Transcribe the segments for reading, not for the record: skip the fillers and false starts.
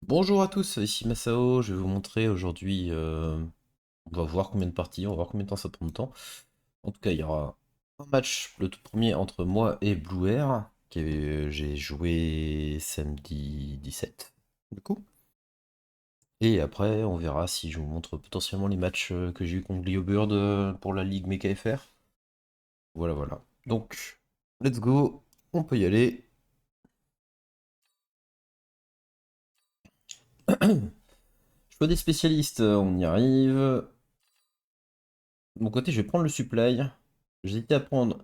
Bonjour à tous, ici Masao, je vais vous montrer aujourd'hui, on va voir combien de parties, on va voir combien de temps ça prend de temps. En tout cas, il y aura un match, le tout premier entre moi et Blue Air, j'ai joué samedi 17, du coup. Et après, on verra si je vous montre potentiellement les matchs que j'ai eu contre Leo Bird pour la Ligue Mecha FR. Voilà, voilà. Donc, let's go, on peut y aller. Choix des spécialistes, on y arrive. De mon côté, je vais prendre le supply. J'hésitais à prendre.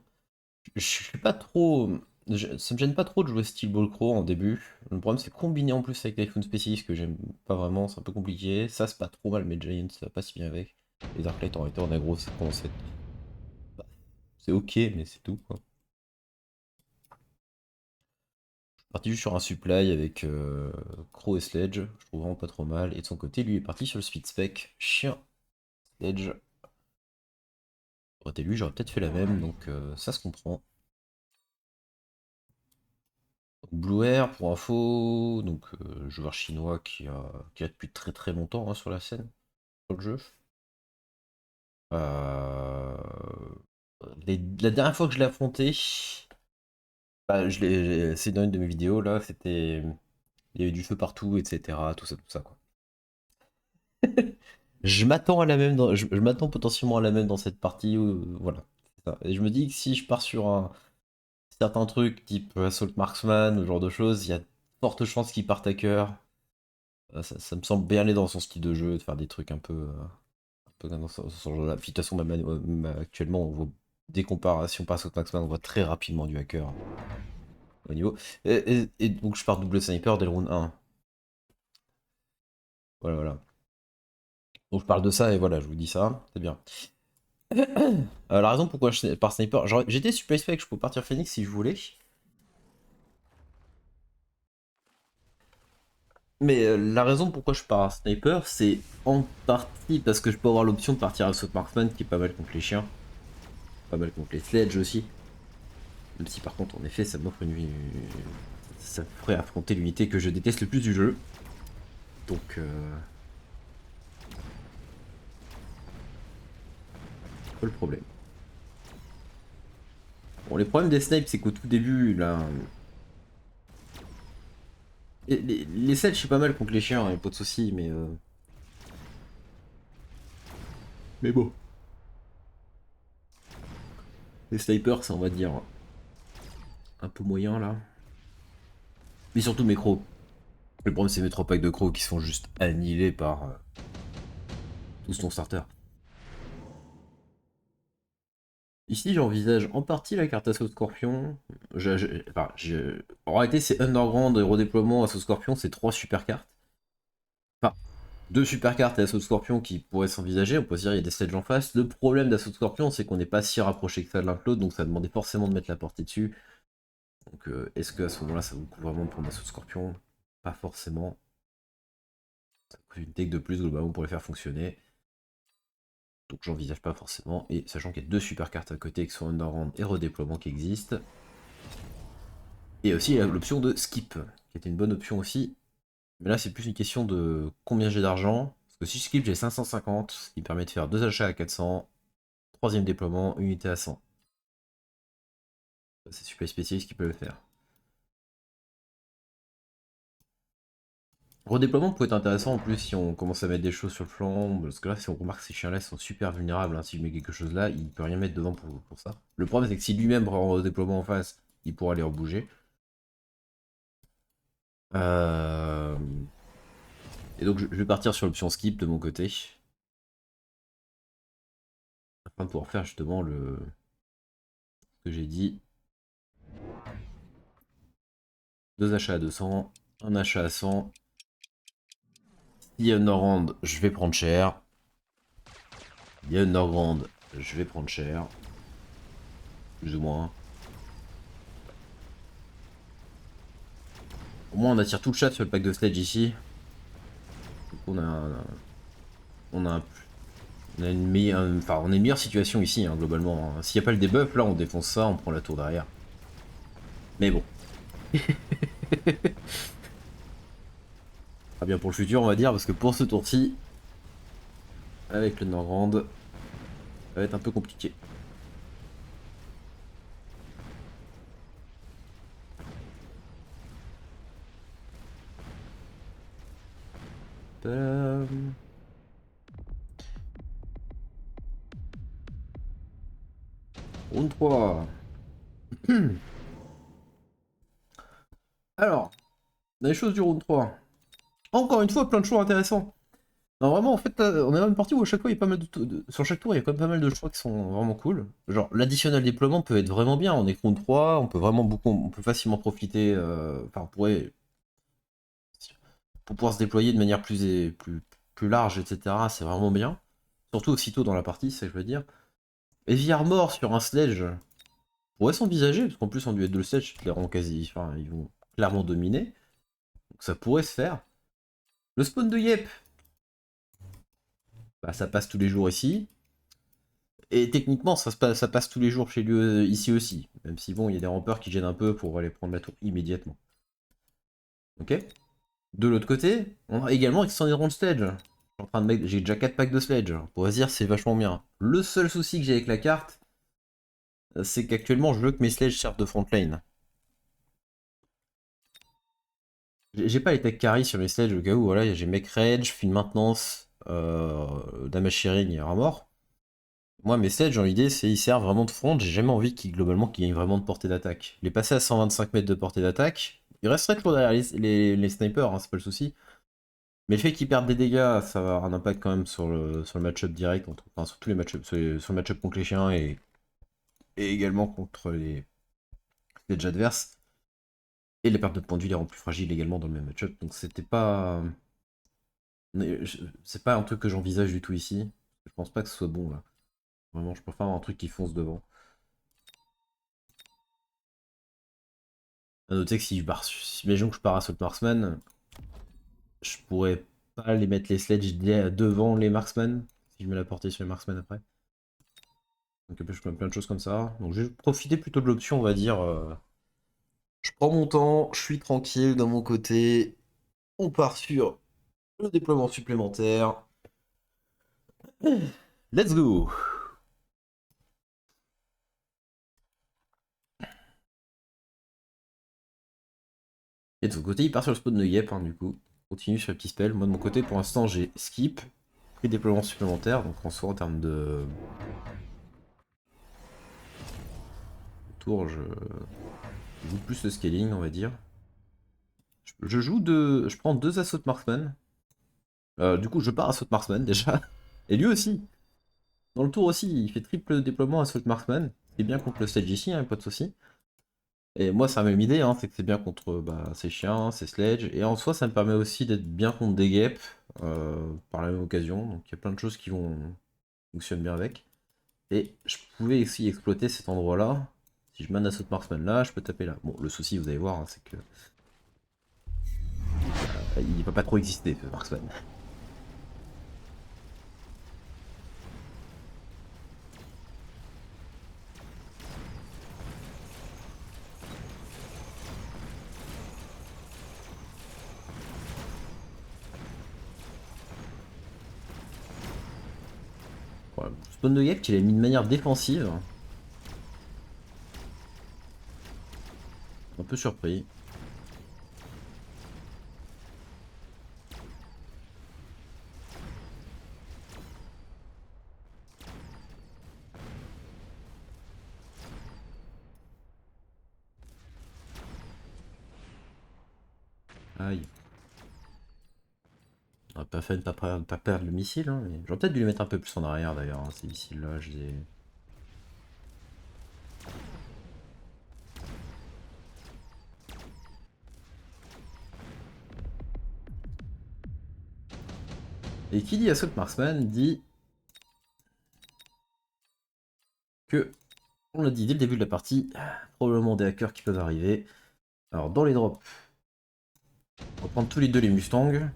Je suis pas trop. Ça me gêne pas trop de jouer style Ball Crow en début. Le problème c'est combiné en plus avec Typhoon Specialist que j'aime pas vraiment, c'est un peu compliqué. Ça c'est pas trop mal, mais Giant ça va pas si bien avec. Les Arclight en réalité en aggro c'est ok, mais c'est tout quoi. Je suis parti juste sur un supply avec Crow et Sledge, je trouve vraiment pas trop mal. Et de son côté, lui est parti sur le speed spec. Chien, Sledge. Aurait été lui, j'aurais peut-être fait la même, donc ça se comprend. Blue Air, pour info, donc joueur chinois qui a depuis très très longtemps hein, sur la scène, sur le jeu. Euh, la dernière fois que je l'ai affronté, bah, c'est dans une de mes vidéos là, c'était. Il y avait du feu partout, etc. Tout ça quoi. Je m'attends à la même je m'attends potentiellement à la même dans cette partie, voilà. C'est ça. Et je me dis que si je pars sur un certain truc type Assault Marksman, ou ce genre de choses, il y a de fortes chances qu'il parte à cœur. Ça me semble bien aller dans son style de jeu, de faire des trucs un peu dans ce genre-là. Puis de toute façon, actuellement, on voit, dès qu'on part, si on passe au Maxman, on voit très rapidement du hacker au niveau. Et donc je pars double sniper dès le round 1. Voilà, voilà. Donc je parle de ça et voilà, je vous dis ça, c'est bien. La raison pourquoi je pars sniper, j'étais super spec, je peux partir Phoenix si je voulais. Mais la raison pourquoi je pars sniper, c'est en partie parce que je peux avoir l'option de partir à Assault Marksman qui est pas mal contre les chiens, pas mal contre les sledge aussi. Même si par contre, en effet, ça m'offre ça ferait affronter l'unité que je déteste le plus du jeu. Donc, c'est pas le problème. Bon, les problèmes des snipes, c'est qu'au tout début, là. Les sets, je suis pas mal contre les chiens, hein, pas de soucis, mais. Mais bon. Les snipers, ça, on va dire, un peu moyen là. Mais surtout mes crocs. Le problème, c'est mes 3 packs de crocs qui sont juste annihilés par tout ton starter. Ici, j'envisage en partie la carte Assaut Scorpion. En réalité, c'est Underground et redéploiement Assaut Scorpion, c'est 3 super cartes. Enfin, 2 super cartes et Assaut Scorpion qui pourraient s'envisager. On peut se dire il y a des sledges en face. Le problème d'Assaut Scorpion, c'est qu'on n'est pas si rapproché que ça de l'un de l'autre, donc ça demandait forcément de mettre la portée dessus. Donc est-ce qu'à ce moment-là, ça vous coûte vraiment de prendre Assaut Scorpion? Pas forcément. Ça coûte une take de plus globalement pour les faire fonctionner. Donc j'envisage pas forcément. Et sachant qu'il y a 2 super cartes à côté qui sont Underground et redéploiement qui existent. Et aussi l'option de skip, qui était une bonne option aussi. Mais là, c'est plus une question de combien j'ai d'argent. Parce que si je skip, j'ai 550, ce qui me permet de faire 2 achats à 400, troisième déploiement, unité à 100. C'est super spécialiste qui peut le faire. Redéploiement peut être intéressant en plus si on commence à mettre des choses sur le flanc. Parce que là, si on remarque que ces chiens-là sont super vulnérables, hein, si je mets quelque chose là, il peut rien mettre devant pour ça. Le problème, c'est que si lui-même prend un redéploiement en face, il pourra les rebouger. Euh... Et donc, je vais partir sur l'option skip de mon côté. Afin de pouvoir faire justement ce que j'ai dit. 2 achats à 200, un achat à 100. S'il y a une Norrand, je vais prendre cher. Il y a une Norrand, je vais prendre cher. Plus ou moins. Au moins, on attire tout le chat sur le pack de sledge ici. Donc on a, un- on a une meilleure, enfin, on est une meilleure situation ici, hein, globalement. Hein. S'il n'y a pas le debuff, là, on défonce ça, on prend la tour derrière. Mais bon. Pas bien pour le futur, on va dire, parce que pour ce tour-ci, avec le Norgrand, ça va être un peu compliqué. Tadam. Round 3. Alors, les choses du round 3. Encore une fois, plein de choix intéressants. Non, vraiment, en fait, on est dans une partie où à chaque fois, il y a pas mal sur chaque tour, il y a quand même pas mal de choix qui sont vraiment cool. Genre, l'additionnel déploiement peut être vraiment bien. On est round 3, on peut vraiment beaucoup, on peut facilement profiter. Enfin, on pourrait, pour pouvoir se déployer de manière plus large, etc. C'est vraiment bien. Surtout aussitôt dans la partie, c'est ça que je veux dire. Heavy Armor sur un sledge pourrait s'envisager, parce qu'en plus, en duel de sledge, ils les rend quasi. Enfin, ils vont clairement dominer. Donc ça pourrait se faire. Le spawn de Yep, bah, ça passe tous les jours ici. Et techniquement, ça passe tous les jours chez lui ici aussi. Même si bon, il y a des rampeurs qui gênent un peu pour aller prendre la tour immédiatement. Ok. De l'autre côté, on a également Extended Sledge. J'ai déjà 4 packs de Sledge. On pourrait se dire c'est vachement bien. Le seul souci que j'ai avec la carte, c'est qu'actuellement je veux que mes Sledge servent de front lane. J'ai pas les tech carry sur mes Sledge au cas où, voilà, j'ai Mech Rage, Field Maintenance, Damage Sharing et Armor. Moi, mes Sledge, dans l'idée, c'est ils servent vraiment de front. J'ai jamais envie qu'ils globalement qu'ils gagnent vraiment de portée d'attaque. Les passer à 125 mètres de portée d'attaque, ils resteraient toujours derrière les snipers, hein, c'est pas le souci. Mais le fait qu'ils perdent des dégâts, ça va avoir un impact quand même sur le match-up direct, enfin sur tous les match-up, sur le match-up contre les chiens et également contre les Sledge adverses. Et les pertes de points de vie les rend plus fragiles également dans le même match-up. Donc c'était pas. C'est pas un truc que j'envisage du tout ici. Je pense pas que ce soit bon là. Vraiment, je préfère avoir un truc qui fonce devant. A noter que si imaginons que je pars à Assault Marksman, je pourrais pas les mettre les sledges devant les Marksman, si je mets la portée sur les Marksman après. Donc je fais plein de choses comme ça. Donc je vais profiter plutôt de l'option, on va dire. Je prends mon temps, je suis tranquille de mon côté. On part sur le déploiement supplémentaire. Let's go! Et de son côté, il part sur le spawn de Yep, hein, du coup. Continue sur le petit spell. Moi de mon côté, pour l'instant, j'ai skip, pris déploiement supplémentaire. Donc en soi, en termes de tour, je joue plus le scaling, on va dire. Je prends 2 Assault Marksman. Du coup, je pars Assault Marksman déjà. Et lui aussi. Dans le tour aussi, il fait triple déploiement Assault Marksman. C'est bien contre le sledge ici, hein, pas de soucis. Et moi, c'est la même idée, hein, c'est que c'est bien contre bah, ces chiens, ces sledges. Et en soi, ça me permet aussi d'être bien contre des guêpes par la même occasion. Donc il y a plein de choses qui vont fonctionner bien avec. Et je pouvais aussi exploiter cet endroit-là. Si je mène Assault Marksman là, je peux taper là. Bon, le souci, vous allez voir, hein, c'est que il ne peut pas trop exister, ce Marksman. Voilà. Spawn de guêpe qu'il a mis de manière défensive. Un peu surpris. Aïe. On aurait pas fait de pas perdre le missile, hein, mais j'aurais peut-être dû les mettre un peu plus en arrière d'ailleurs, hein, ces missiles-là, je les ai... Et qui dit Assault Marksman dit que, on l'a dit dès le début de la partie, probablement des hackers qui peuvent arriver. Alors dans les drops, on va prendre tous les deux les Mustangs,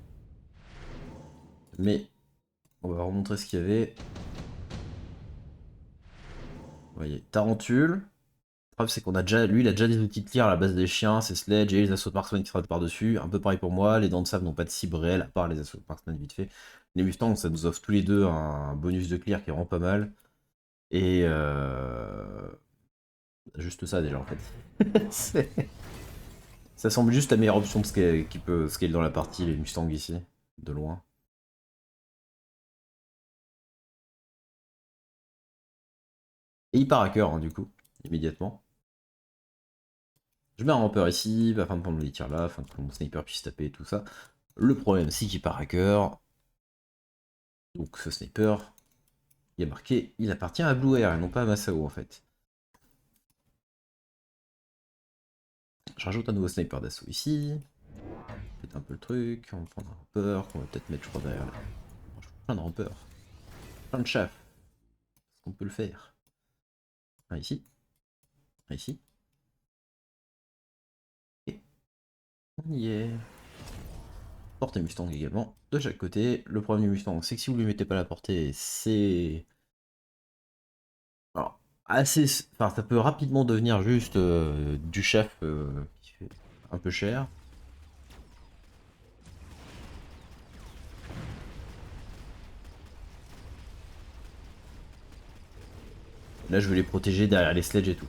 mais on va remontrer ce qu'il y avait. Vous voyez, Tarentule, Le problème, c'est qu'on a déjà, lui, il a déjà des outils de tir à la base des chiens, ses sledge et les assauts marksman qui se par-dessus. Un peu pareil pour moi, les dents de sable n'ont pas de cible réelle, à part les assauts marksman vite fait. Les Mustangs, ça nous offre tous les deux un bonus de clear qui est vraiment pas mal. Et juste ça déjà en fait. Ça semble juste la meilleure option qui peut scale dans la partie, les Mustangs ici, de loin. Et il part à cœur, hein, du coup, immédiatement. Je mets un rampeur ici, afin de prendre les tirs là, afin que mon sniper puisse taper et tout ça. Le problème, c'est qu'il part à cœur. Donc ce sniper, il a marqué, il appartient à Blue Air et non pas à Masao en fait. Je rajoute un nouveau sniper d'assaut ici. Faites un peu le truc, on va prendre un rampeur, qu'on va peut-être mettre je crois derrière là. Plein de rampeurs. Plein de chaff. Est-ce qu'on peut le faire? Un ici. Un ici. Et on y est. Portée Mustang également, de chaque côté. Le problème du Mustang, c'est que si vous lui mettez pas la portée, c'est... Alors, assez... Enfin, ça peut rapidement devenir juste du chef qui fait un peu cher. Là, je vais les protéger derrière les sledges et tout.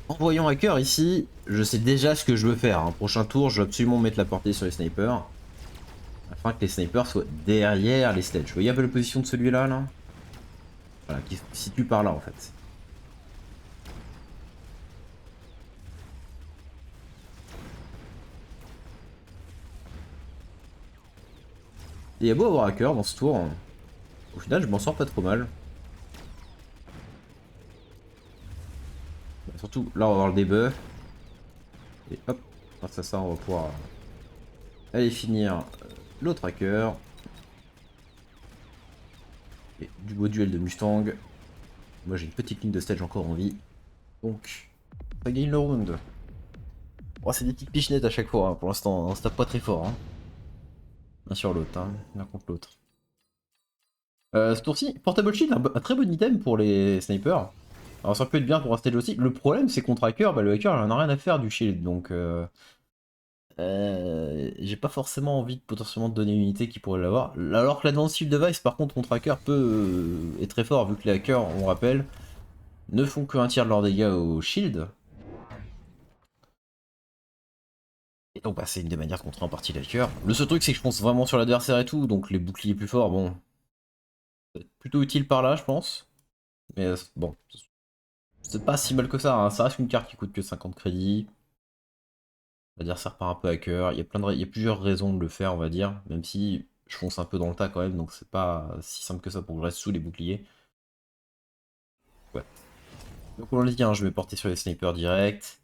En voyant hacker ici, je sais déjà ce que je veux faire. Hein. Prochain tour, je veux absolument mettre la portée sur les snipers. Afin que les snipers soient derrière les sledges. Vous voyez un peu la position de celui-là, là, voilà, qui se situe par là, en fait. Et il y a beau avoir hacker dans ce tour, hein. Au final, je m'en sors pas trop mal. Surtout, là, on va avoir le debuff. Et hop, grâce à ça, on va pouvoir aller finir l'autre hacker. Et du beau duel de Mustang. Moi, j'ai une petite ligne de stage encore en vie. Donc, ça gagne le round. Oh, c'est des petites pichenettes à chaque fois, hein. Pour l'instant, on se tape pas très fort. Hein. L'un sur l'autre, hein. L'un contre l'autre. Ce tour-ci, Portable Shield, un très bon item pour les snipers. Alors ça peut être bien pour un stage aussi. Le problème, c'est contre hacker, bah, le hacker, il en a rien à faire du shield. Donc, j'ai pas forcément envie de potentiellement de donner une unité qui pourrait l'avoir. Alors que l'Advanced Shield Device, par contre, contre hacker, est très fort, vu que les hackers, on rappelle, ne font que un tiers de leurs dégâts au shield. Et donc, bah, c'est une des manières de contrer en partie les hackers. Le seul truc, c'est que je pense vraiment sur l'adversaire et tout, donc les boucliers plus forts, bon, c'est plutôt utile par là, je pense. Mais bon, c'est pas si mal que ça, hein. Ça reste une carte qui coûte que 50 crédits. L'adversaire part un peu hacker. Il y a plusieurs raisons de le faire, on va dire. Même si je fonce un peu dans le tas quand même, donc c'est pas si simple que ça pour que je reste sous les boucliers. Ouais. Donc on l'a dit, hein, je vais porter sur les snipers direct.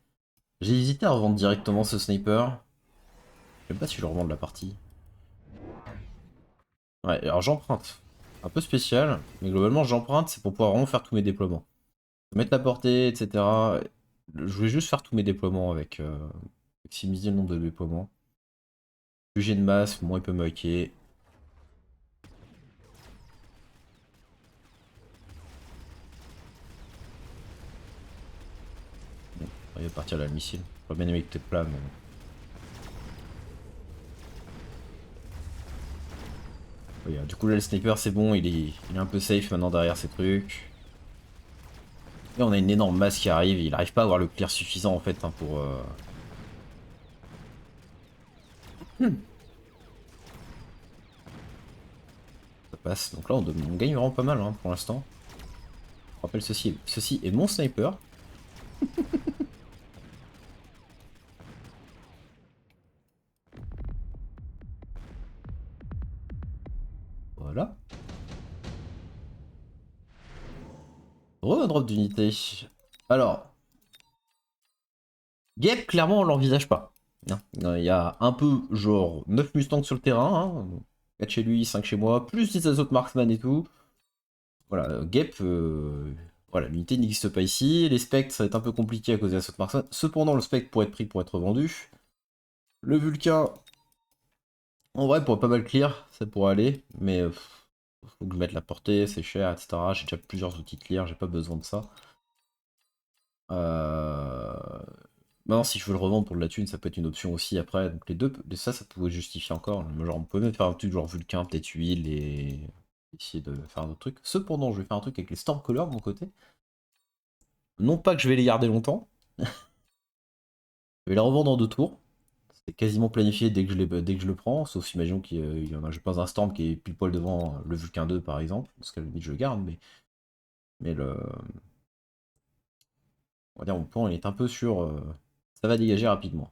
J'ai hésité à revendre directement ce sniper. Je sais même pas si je le revends de la partie. Ouais, alors j'emprunte. Un peu spécial, mais globalement j'emprunte, c'est pour pouvoir vraiment faire tous mes déploiements. Mettre la portée, etc. Je voulais juste faire tous mes déploiements avec maximiser le nombre de déploiements. Plus j'ai de masse, moins il peut me hacker. Bon, il va partir là le missile. J'aurais bien aimé que t'es plat, mais... Oui, du coup là le sniper c'est bon, il est un peu safe maintenant derrière ces trucs. Et on a une énorme masse qui arrive, il arrive pas à avoir le clear suffisant en fait hein, pour... Ça passe. Donc là on gagne vraiment pas mal hein, pour l'instant. Je rappelle ceci est mon sniper. Voilà. Drop d'unité. Alors, Gap, clairement, on l'envisage pas. Hein. Il y a un peu, genre, 9 Mustangs sur le terrain. Hein. 4 chez lui, 5 chez moi, plus des autres marksman et tout. Voilà, Gap, voilà, l'unité n'existe pas ici. Les spectres, ça va être un peu compliqué à cause des assauts marksman. Cependant, le spectre pourrait être pris pour être vendu. Le Vulcain, en vrai, pourrait pas mal clear, ça pourrait aller. Mais faut que je mette la portée, c'est cher, etc. J'ai déjà plusieurs outils clear, j'ai pas besoin de ça. Maintenant, si je veux le revendre pour de la thune, ça peut être une option aussi après. Donc les deux, ça pouvait justifier encore. Genre, on peut même faire un truc genre vulcain, peut-être huile et essayer de faire un autre truc. Cependant, je vais faire un truc avec les Stormcaller de mon côté. Non pas que je vais les garder longtemps. Je vais les revendre en 2 tours. C'est quasiment planifié dès que je le prends, sauf imaginons qu'il y en a, je pense un Storm qui est pile poil devant le Vulcain 2 par exemple, parce qu'à la limite je le garde, mais on va dire mon point il est un peu sur. Ça va dégager rapidement.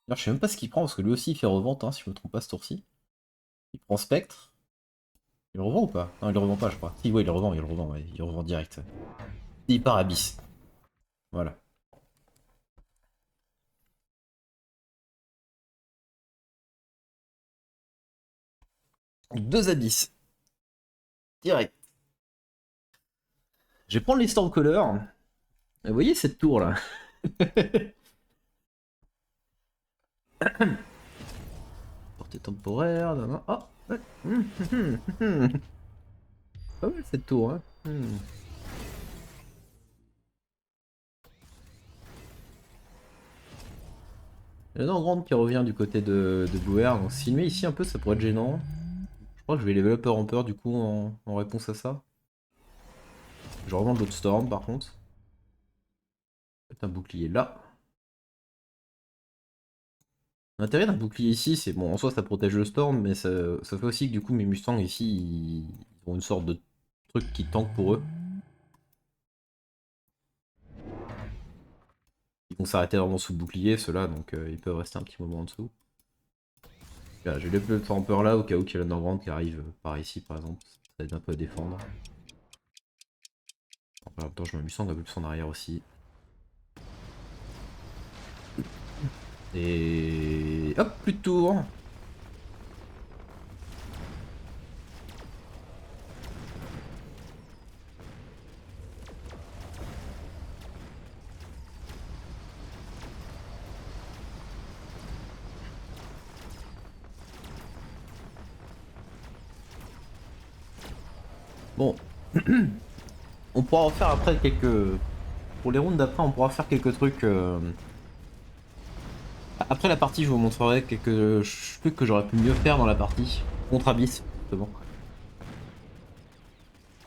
D'ailleurs, je sais même pas ce qu'il prend, parce que lui aussi il fait revente, hein, si je me trompe pas ce tour-ci. Il prend Spectre. Il le revend ou pas? Non, il le revend pas, je crois. Si, ouais, il le revend, ouais, il revend direct. Ouais. Et il part Abyss. Voilà. Deux Abyss. Direct. Je vais prendre les Stormcaller. Et vous voyez cette tour là? Portée temporaire. Oh! Ouais. Pas mal cette tour, hein. Il y en a une grande qui revient du côté de Blue Air, donc s'il met ici un peu ça pourrait être gênant. Je crois que je vais level up Ramper du coup en réponse à ça. Je revends l'autre Storm par contre. Peut-être un bouclier là. L'intérêt d'un bouclier ici, c'est bon, en soi ça protège le Storm, mais ça fait aussi que du coup mes Mustangs ici, ils ont une sorte de truc qui tank pour eux. Ils vont s'arrêter vraiment sous le bouclier, ceux-là, donc ils peuvent rester un petit moment en dessous. Là, je vais level up Ramper là, au cas où il y a l'Underground qui arrive par ici par exemple. Ça aide un peu à défendre. En même temps, je mets Mustang un peu plus en arrière aussi. Et hop, plus de tour. Bon, on pourra refaire après quelques... Pour les rounds d'après, on pourra faire quelques trucs... Après la partie, je vous montrerai quelques trucs que j'aurais pu mieux faire dans la partie. Contre Abyss, justement.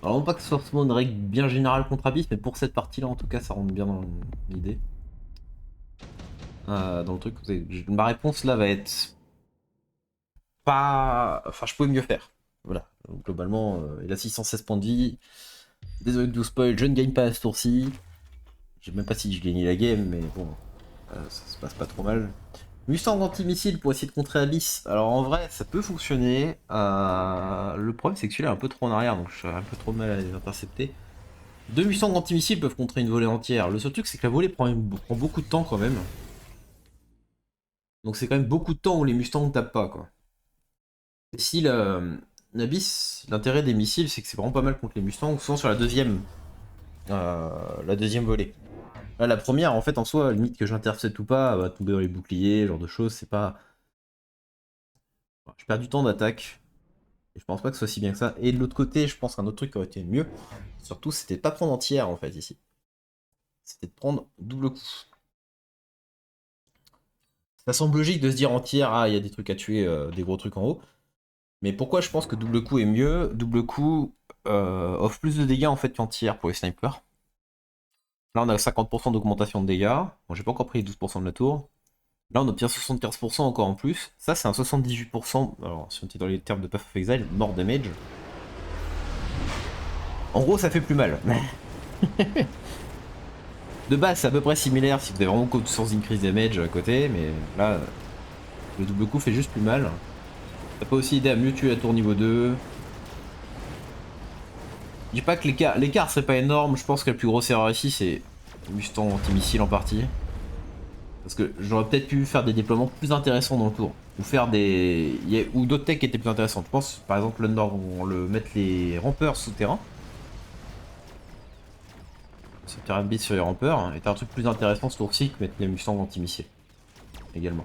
Alors non pas que ce soit forcément une règle bien générale contre Abyss, mais pour cette partie-là, en tout cas, ça rentre bien dans l'idée. Dans le truc, ma réponse là va être... Pas... Enfin, je pouvais mieux faire. Voilà. Donc, globalement, il a 616 points de vie. Désolé de vous spoil, je ne gagne pas à ce tour-ci. Je sais même pas si je gagnais la game, mais bon, ça se passe pas trop mal. Mustang anti-missile pour essayer de contrer Abyss. Alors en vrai, ça peut fonctionner. Le problème, c'est que celui-là est un peu trop en arrière, donc je serais un peu trop mal à les intercepter. Deux Mustangs anti-missiles peuvent contrer une volée entière. Le seul truc, c'est que la volée prend beaucoup de temps quand même. Donc c'est quand même beaucoup de temps où les Mustangs ne tapent pas, quoi. Et si l'Abyss, l'intérêt des missiles, c'est que c'est vraiment pas mal contre les Mustangs, souvent sur la deuxième volée. Là, la première, en fait, en soi, limite que j'intercepte ou pas, elle va tomber dans les boucliers, ce genre de choses, c'est pas... Je perds du temps d'attaque, et je pense pas que ce soit si bien que ça. Et de l'autre côté, je pense qu'un autre truc qui aurait été mieux, surtout, c'était de pas prendre entière, en fait, ici. C'était de prendre double coup. Ça semble logique de se dire entière, ah, il y a des trucs à tuer, des gros trucs en haut. Mais pourquoi je pense que double coup est mieux? Double coup offre plus de dégâts, en fait, qu'entière pour les snipers. Là, on a 50% d'augmentation de dégâts. Bon, j'ai pas encore pris les 12% de la tour. Là, on obtient 75% encore en plus. Ça, c'est un 78%. Alors, si on était dans les termes de Path of Exile, mort damage. En gros, ça fait plus mal. De base, c'est à peu près similaire si vous avez vraiment code source increase damage à côté, mais là, le double coup fait juste plus mal. Ça peut aussi aider à mieux tuer la tour niveau 2. Je dis pas que l'écart serait pas énorme, je pense que la plus grosse erreur ici, c'est Mustang anti-missile en partie. Parce que j'aurais peut-être pu faire des déploiements plus intéressants dans le tour. Ou faire des. Ou d'autres techs qui étaient plus intéressantes. Je pense par exemple le Nord où on le mettre les rampeurs souterrains. Ce terrain de base sur les rampeurs est un truc plus intéressant ce tour-ci que mettre les Mustangs anti-missiles. Également.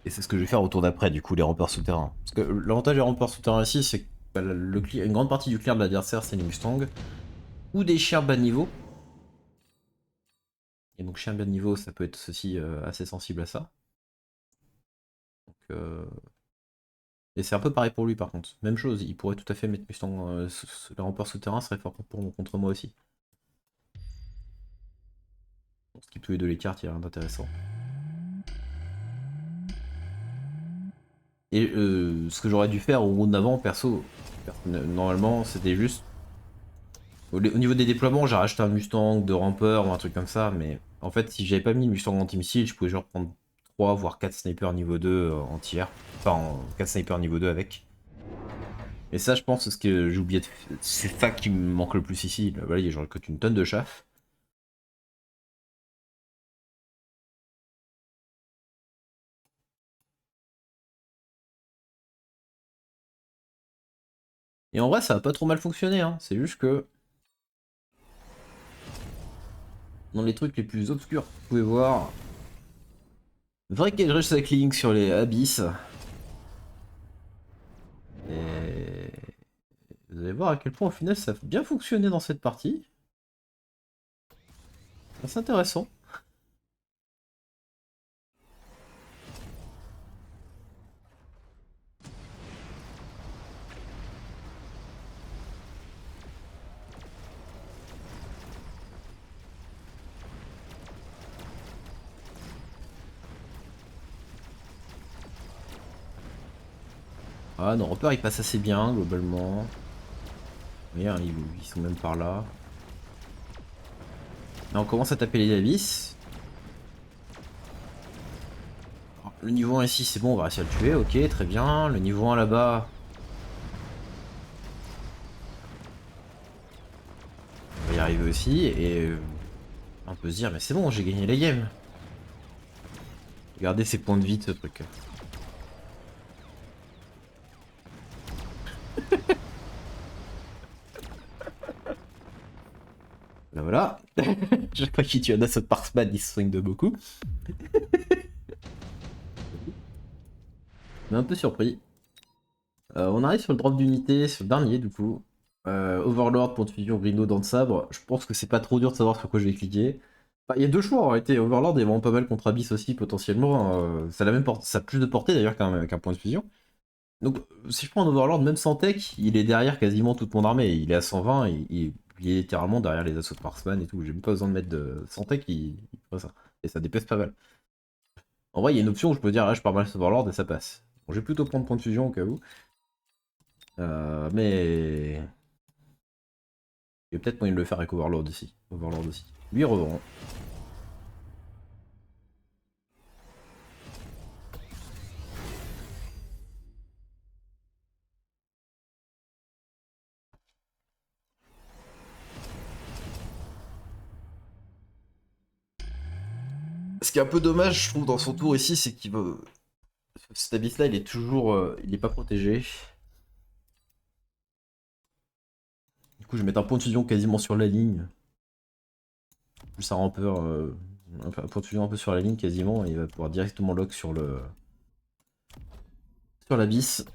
Et c'est ce que je vais faire au tour d'après, du coup, les rampeurs souterrains. Parce que l'avantage des rampeurs souterrains ici, c'est que bah, une grande partie du clear de l'adversaire, c'est les Mustangs. Ou des chiens bas de niveau. Et donc, chien bas de niveau, ça peut être aussi assez sensible à ça. Donc, et c'est un peu pareil pour lui, par contre. Même chose, il pourrait tout à fait mettre Mustang. Les rampeurs souterrains serait fort contre moi aussi. On skip tous les deux les cartes, il n'y a rien d'intéressant. Et ce que j'aurais dû faire au round d'avant, perso, normalement, c'était juste. Au niveau des déploiements, j'ai racheté un Mustang de rampeur ou un truc comme ça, mais en fait, si j'avais pas mis le Mustang anti-missile, je pouvais genre prendre 3 voire 4 snipers niveau 2 en tiers. Enfin, 4 snipers niveau 2 avec. Et ça, je pense, c'est ce que j'ai oublié de faire. C'est ça qui me manque le plus ici. Là, voilà, il y a genre que une tonne de chaff. Et en vrai, ça a pas trop mal fonctionné, hein. C'est juste que. Dans les trucs les plus obscurs, vous pouvez voir. Vrai qu'il y a recycling sur les abysses. Et. Vous allez voir à quel point au final ça a bien fonctionné dans cette partie. C'est intéressant. Ah non, repère il passe assez bien globalement. Regarde, ils sont même par là. Là on commence à taper les abysses. Le niveau 1 ici c'est bon, on va réussir à le tuer, ok, très bien. Le niveau 1 là-bas. On va y arriver aussi et on peut se dire mais c'est bon, j'ai gagné la game. Regardez ces points de vie de ce truc. Là voilà. Chaque fois qu'il tue un assaut de Marksman, il se swing de beaucoup. On est un peu surpris. On arrive sur le drop d'unité, sur le dernier du coup. Overlord pour de fusion Grindo dans le sabre. Je pense que c'est pas trop dur de savoir sur quoi je vais cliquer. Bah, il y a deux choix en réalité. Overlord est vraiment pas mal contre Abyss aussi potentiellement. Ça a la même ça a plus de portée d'ailleurs qu'un point de fusion. Donc si je prends un Overlord même sans tech, il est derrière quasiment toute mon armée. Il est à 120, il est littéralement derrière les assauts de Marksman et tout. J'ai même pas besoin de mettre de sans tech, il ferait ça. Et ça dépèse pas mal. En vrai, il y a une option où je peux dire, ah, je pars mal sur Overlord et ça passe. Bon, je vais plutôt prendre point de fusion au cas où. Mais. Il y a peut-être moyen de le faire avec Overlord aussi. Overlord aussi. Lui, revend. Ce qui est un peu dommage, je trouve, dans son tour ici, c'est qu'il veut. Cet abyss là, il est toujours. Il est pas protégé. Du coup, je vais mettre un point de fusion quasiment sur la ligne. Plus un rampeur. Un point de fusion un peu sur la ligne quasiment. Et il va pouvoir directement lock sur le. Sur l'abyss.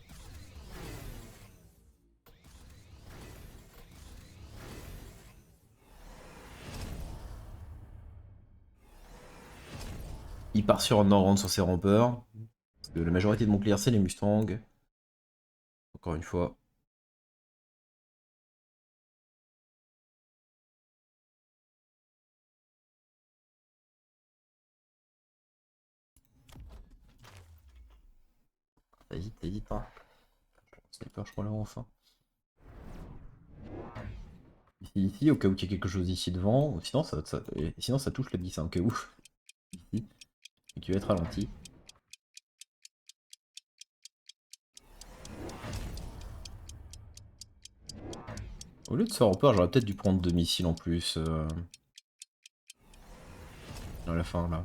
Il part sur un no-round sur ses rampeurs. Parce que la majorité de mon clear, c'est les Mustangs. Encore une fois. T'hésites, hein. Sniper, je crois là enfin. Ici, au cas où il y a quelque chose ici devant. Sinon, ça touche l'abyss, hein, au cas où. Ici. Et qui va être ralenti. Au lieu de ce rampeur, j'aurais peut-être dû prendre 2 missiles en plus. À la fin là.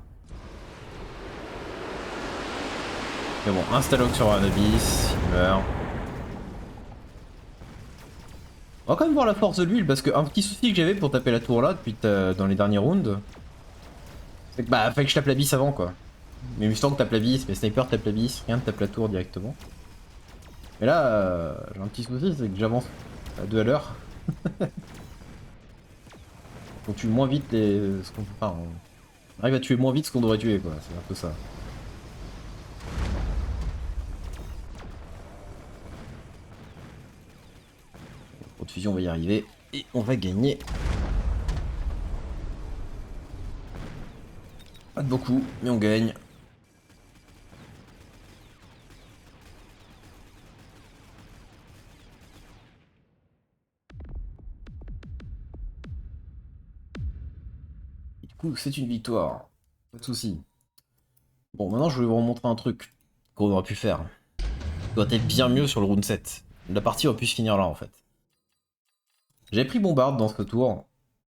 Mais bon, install sur un abyss, il meurt. On va quand même voir la force de l'huile parce qu'un petit souci que j'avais pour taper la tour là depuis dans les derniers rounds, c'est que bah fallait que je tape l'abyss avant quoi. Mais Mustang tape la vis, mais Sniper tape la vis, rien ne tape la tour directement. Mais là, j'ai un petit souci, c'est que j'avance à 2 à l'heure. On tue moins vite les. Enfin, on arrive à tuer moins vite ce qu'on devrait tuer, quoi. C'est un peu ça. Pour de fusion, on va y arriver. Et on va gagner. Pas de beaucoup, mais on gagne. Et du coup, c'est une victoire. Pas de soucis. Bon, maintenant, je vais vous remontrer un truc qu'on aurait pu faire. Ça doit être bien mieux sur le round 7. La partie aurait pu se finir là, en fait. J'avais pris Bombarde dans ce tour.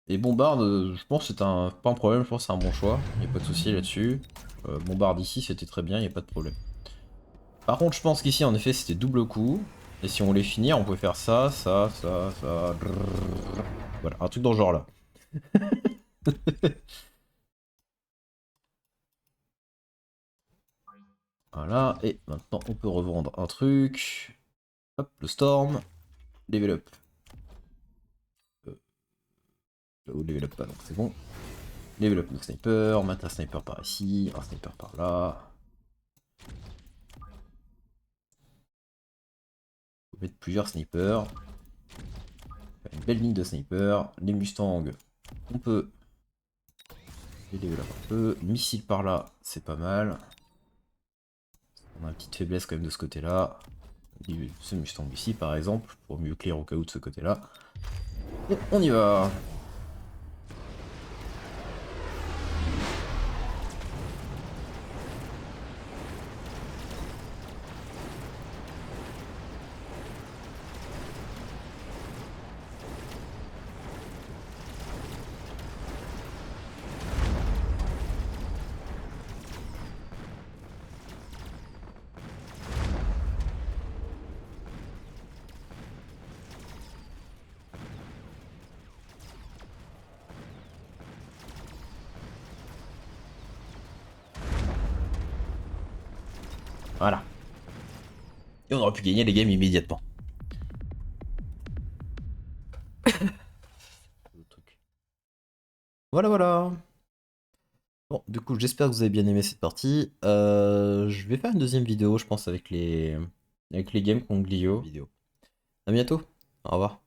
Et Bombarde, je pense que c'est pas un problème, je pense que c'est un bon choix. Il n'y a pas de souci là-dessus. Bombarde ici, c'était très bien, il n'y a pas de problème. Par contre, je pense qu'ici, en effet, c'était double coup. Et si on voulait finir, on pouvait faire ça, ça, ça, ça. Voilà, un truc dans ce genre là. Voilà, et maintenant on peut revendre un truc. Hop, le Storm. Level up. Là-haut, level up pas, donc c'est bon. Level up le sniper, mettre un sniper par ici, un sniper par là. On peut mettre plusieurs snipers. Une belle ligne de snipers. Les Mustangs, on peut les level up un peu. Missile par là, c'est pas mal. On a une petite faiblesse quand même de ce côté-là. Ce Mustang ici par exemple, pour mieux clear au cas où de ce côté-là. Et on y va. Voilà. Et on aurait pu gagner les games immédiatement. Voilà, voilà. Bon, du coup, j'espère que vous avez bien aimé cette partie. Je vais faire une deuxième vidéo, je pense, avec les games contre Glio. A bientôt. Au revoir.